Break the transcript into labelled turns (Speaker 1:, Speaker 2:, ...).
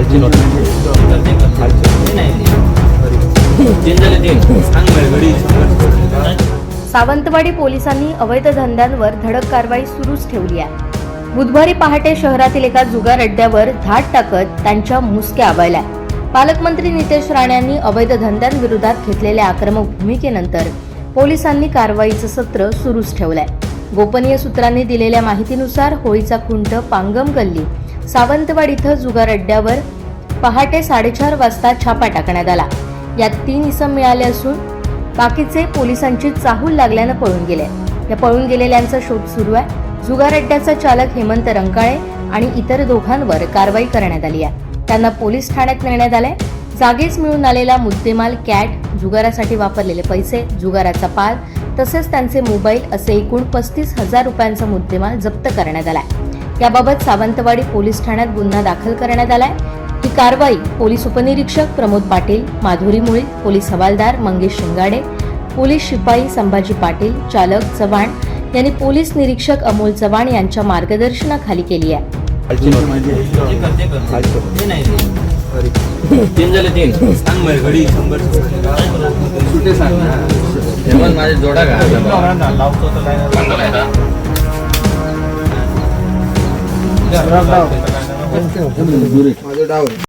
Speaker 1: खालची नोट
Speaker 2: सावंतवाडी पोलिसांनी अवैध धंद्यांवर धडक कारवाई सुरूच ठेवली आहे. बुधवारी पहाटे शहरातील एका जुगार अड्ड्यावर धाड टाकत त्यांच्या मुसक्या आवळल्या. पालकमंत्री नितेश राणे यांनी अवैध धंद्यांविरोधात घेतलेल्या आक्रमक भूमिकेनंतर पोलिसांनी कारवाईचं सत्र सुरूच ठेवलंय. गोपनीय सूत्रांनी दिलेल्या माहितीनुसार होळीचा खुंट पांगम गल्ली सावंतवाडी इथं जुगार अड्ड्यावर पहाटे 4:30 वाजता छापा टाकण्यात आला. यात 3 इसम मिळाले असून बाकीचे पोलिसांची चाहूल लागल्यानं पळून गेले. या पळून गेलेल्यांचा शोध सुरू आहे. जुगार अड्ड्याचा चालक हेमंत रंकाळे आणि इतर दोघांवर कारवाई करण्यात आली आहे. त्यांना पोलीस ठाण्यात नेण्यात आले. जागीच मिळून आलेला मुद्देमाल, कॅट, जुगारासाठी वापरलेले पैसे, जुगाराचा पाल तसेच त्यांचे मोबाईल असे एकूण 35,000 रुपयांचा मुद्देमाल जप्त करण्यात आलाय. याबाबत सावंतवाडी पोलीस ठाण्यात गुन्हा दाखल करण्यात आलाय. ही कारवाई पोलीस उपनिरीक्षक प्रमोद पाटील, माधुरी मुळी, पोलीस हवालदार मंगेश शिंगाडे, पोलीस शिपाई संभाजी पाटील, चालक चव्हाण यांनी पोलीस निरीक्षक अमोल चव्हाण यांच्या मार्गदर्शनाखाली केली आहे.
Speaker 1: माझे जोडा का